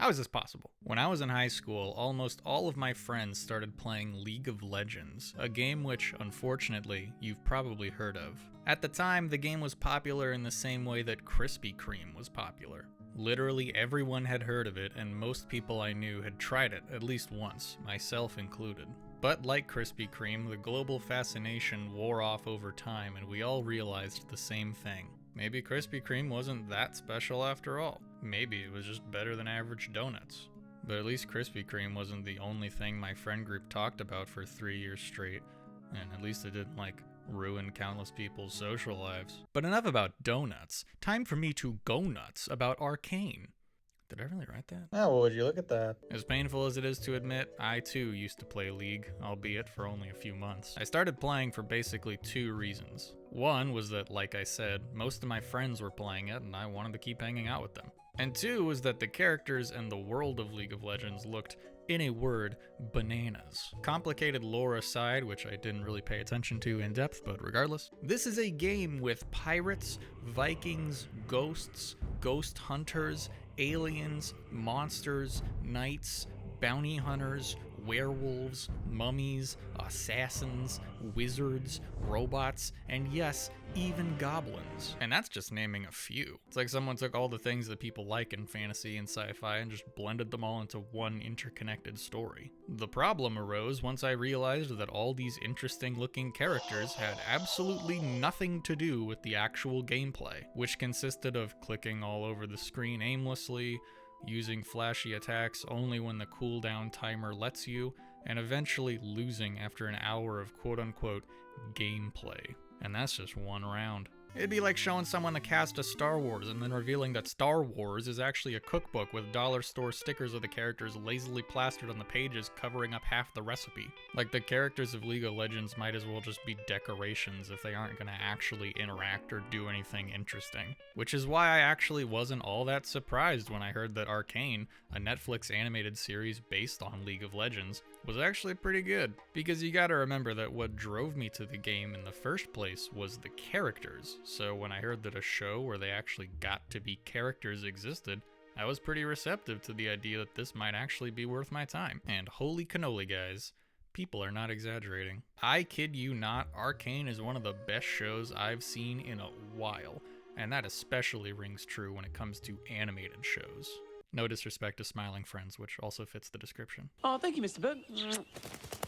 How is this possible? When I was in high school, almost all of my friends started playing League of Legends, a game which, unfortunately, you've probably heard of. At the time, the game was popular in the same way that Krispy Kreme was popular. Literally everyone had heard of it, and most people I knew had tried it at least once, myself included. But like Krispy Kreme, the global fascination wore off over time, and we all realized the same thing. Maybe Krispy Kreme wasn't that special after all. Maybe it was just better than average donuts. But at least Krispy Kreme wasn't the only thing my friend group talked about for 3 years straight, and at least it didn't, ruin countless people's social lives. But enough about donuts. Time for me to go nuts about Arcane. Did I really write that? Oh, well, would you look at that? As painful as it is to admit, I too used to play League, albeit for only a few months. I started playing for basically 2 reasons. One was that, like I said, most of my friends were playing it and I wanted to keep hanging out with them. And 2 was that the characters and the world of League of Legends looked, in a word, bananas. Complicated lore aside, which I didn't really pay attention to in depth, but regardless, this is a game with pirates, Vikings, ghosts, ghost hunters, aliens, monsters, knights, bounty hunters, werewolves, mummies, assassins, wizards, robots, and yes, even goblins. And that's just naming a few. It's like someone took all the things that people like in fantasy and sci-fi and just blended them all into one interconnected story. The problem arose once I realized that all these interesting looking characters had absolutely nothing to do with the actual gameplay, which consisted of clicking all over the screen aimlessly, using flashy attacks only when the cooldown timer lets you, and eventually losing after an hour of quote-unquote gameplay. And that's just one round. It'd be like showing someone the cast of Star Wars and then revealing that Star Wars is actually a cookbook with dollar store stickers of the characters lazily plastered on the pages covering up half the recipe. Like, the characters of League of Legends might as well just be decorations if they aren't gonna actually interact or do anything interesting. Which is why I actually wasn't all that surprised when I heard that Arcane, a Netflix animated series based on League of Legends, was actually pretty good. Because you gotta remember that what drove me to the game in the first place was the characters. So when I heard that a show where they actually got to be characters existed, I was pretty receptive to the idea that this might actually be worth my time. And holy cannoli, guys, people are not exaggerating. I kid you not, Arcane is one of the best shows I've seen in a while, and that especially rings true when it comes to animated shows. No disrespect to Smiling Friends, which also fits the description. Oh, thank you, Mr. Bird.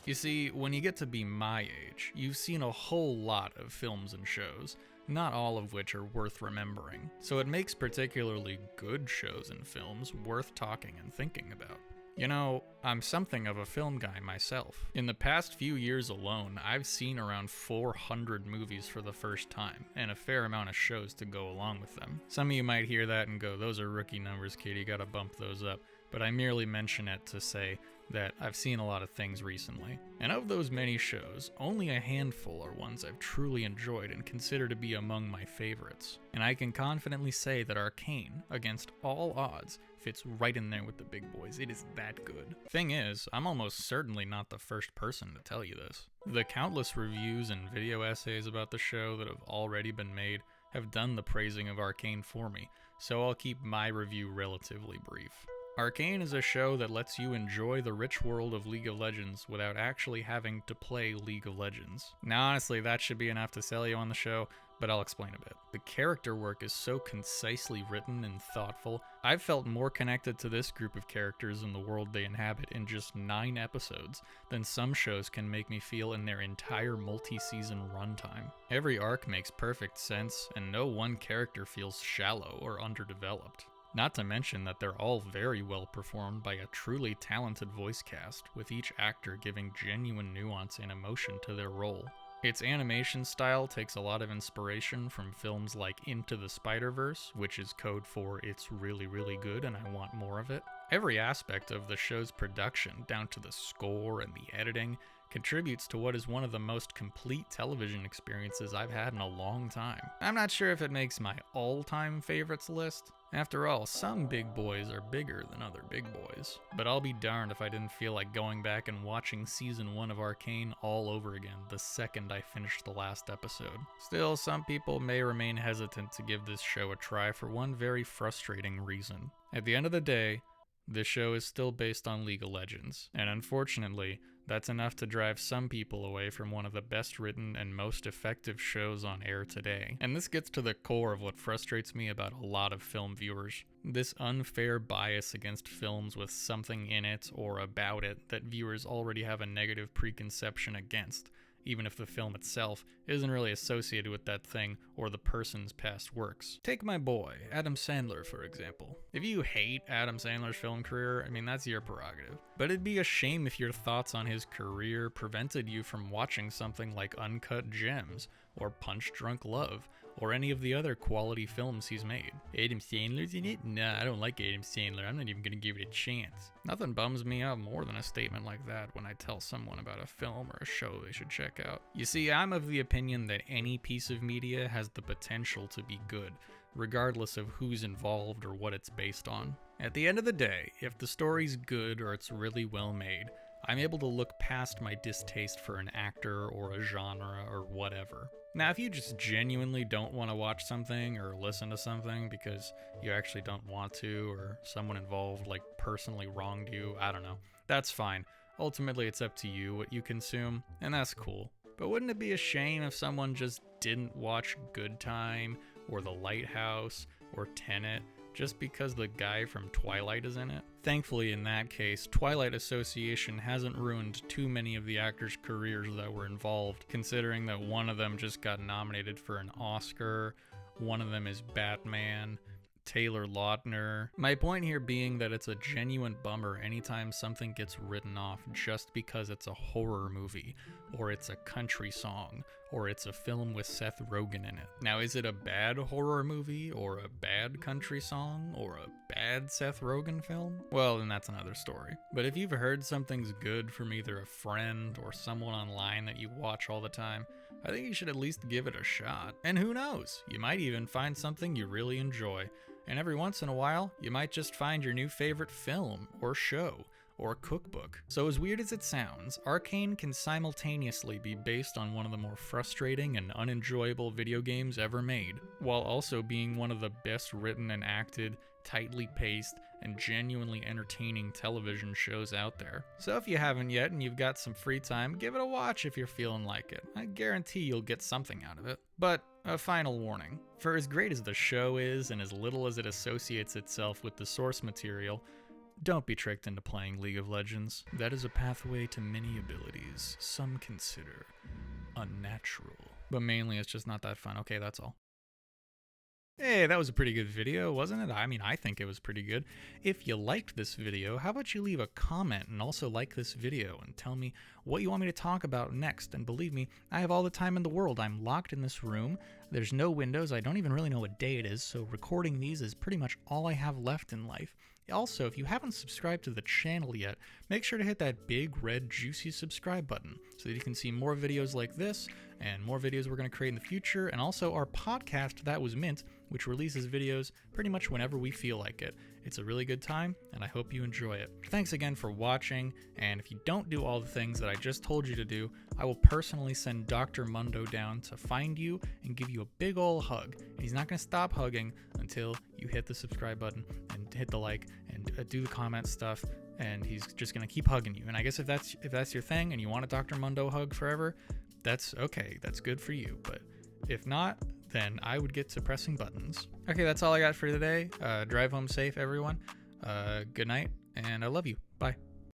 You see, when you get to be my age, you've seen a whole lot of films and shows, not all of which are worth remembering. So it makes particularly good shows and films worth talking and thinking about. You know, I'm something of a film guy myself. In the past few years alone, I've seen around 400 movies for the first time, and a fair amount of shows to go along with them. Some of you might hear that and go, those are rookie numbers, kid, you gotta bump those up. But I merely mention it to say that I've seen a lot of things recently. And of those many shows, only a handful are ones I've truly enjoyed and consider to be among my favorites. And I can confidently say that Arcane, against all odds, fits right in there with the big boys. It is that good. Thing is, I'm almost certainly not the first person to tell you this. The countless reviews and video essays about the show that have already been made have done the praising of Arcane for me, so I'll keep my review relatively brief. Arcane is a show that lets you enjoy the rich world of League of Legends without actually having to play League of Legends. Now honestly, that should be enough to sell you on the show, but I'll explain a bit. The character work is so concisely written and thoughtful. I've felt more connected to this group of characters and the world they inhabit in just 9 episodes than some shows can make me feel in their entire multi-season runtime. Every arc makes perfect sense, and no one character feels shallow or underdeveloped. Not to mention that they're all very well performed by a truly talented voice cast, with each actor giving genuine nuance and emotion to their role. Its animation style takes a lot of inspiration from films like Into the Spider-Verse, which is code for it's really, really good and I want more of it. Every aspect of the show's production, down to the score and the editing, contributes to what is one of the most complete television experiences I've had in a long time. I'm not sure if it makes my all-time favorites list. After all, some big boys are bigger than other big boys. But I'll be darned if I didn't feel like going back and watching season 1 of Arcane all over again the second I finished the last episode. Still, some people may remain hesitant to give this show a try for one very frustrating reason. At the end of the day, This show is still based on League of Legends, and unfortunately, that's enough to drive some people away from one of the best written and most effective shows on air today. And this gets to the core of what frustrates me about a lot of film viewers. This unfair bias against films with something in it or about it that viewers already have a negative preconception against, even if the film itself isn't really associated with that thing or the person's past works. Take my boy, Adam Sandler, for example. If you hate Adam Sandler's film career, I mean, that's your prerogative. But it'd be a shame if your thoughts on his career prevented you from watching something like Uncut Gems, or Punch Drunk Love, or any of the other quality films he's made. Adam Sandler's in it? Nah, I don't like Adam Sandler. I'm not even gonna give it a chance. Nothing bums me out more than a statement like that when I tell someone about a film or a show they should check out. You see, I'm of the opinion that any piece of media has the potential to be good, regardless of who's involved or what it's based on. At the end of the day, if the story's good or it's really well made, I'm able to look past my distaste for an actor or a genre or whatever. Now, if you just genuinely don't want to watch something or listen to something because you actually don't want to, or someone involved like personally wronged you, I don't know, that's fine. Ultimately, it's up to you what you consume, and that's cool. But wouldn't it be a shame if someone just didn't watch Good Time, or The Lighthouse, or Tenet, just because the guy from Twilight is in it? Thankfully, in that case, Twilight Association hasn't ruined too many of the actors' careers that were involved, considering that one of them just got nominated for an Oscar, one of them is Batman, Taylor Lautner. My point here being that it's a genuine bummer anytime something gets written off just because it's a horror movie, or it's a country song, or it's a film with Seth Rogen in it. Now, is it a bad horror movie, or a bad country song, or a bad Seth Rogen film? Well, then that's another story. But if you've heard something's good from either a friend or someone online that you watch all the time, I think you should at least give it a shot. And who knows, you might even find something you really enjoy. And every once in a while, you might just find your new favorite film, or show, or cookbook. So as weird as it sounds, Arcane can simultaneously be based on one of the more frustrating and unenjoyable video games ever made, while also being one of the best written and acted, tightly paced, and genuinely entertaining television shows out there. So if you haven't yet and you've got some free time, give it a watch if you're feeling like it. I guarantee you'll get something out of it. But a final warning. For as great as the show is and as little as it associates itself with the source material, don't be tricked into playing League of Legends. That is a pathway to many abilities some consider unnatural. But mainly it's just not that fun. Okay, that's all. Hey, that was a pretty good video, wasn't it? I mean, I think it was pretty good. If you liked this video, how about you leave a comment and also like this video and tell me what you want me to talk about next. And believe me, I have all the time in the world. I'm locked in this room. There's no windows. I don't even really know what day it is, so recording these is pretty much all I have left in life. Also, if you haven't subscribed to the channel yet, make sure to hit that big red juicy subscribe button so that you can see more videos like this and more videos we're going to create in the future, and also our podcast That Was Mint, which releases videos pretty much whenever we feel like it. It's a really good time, and I hope you enjoy it. Thanks again for watching, and if you don't do all the things that I just told you to do, I will personally send Dr. Mundo down to find you and give you a big ol' hug. And he's not going to stop hugging until you hit the subscribe button and hit the like and do the comment stuff, and he's just going to keep hugging you. And I guess if that's your thing and you want a Dr. Mundo hug forever, that's okay. That's good for you. But if not, then I would get to pressing buttons. Okay, that's all I got for today. Drive home safe, everyone. Good night, and I love you. Bye.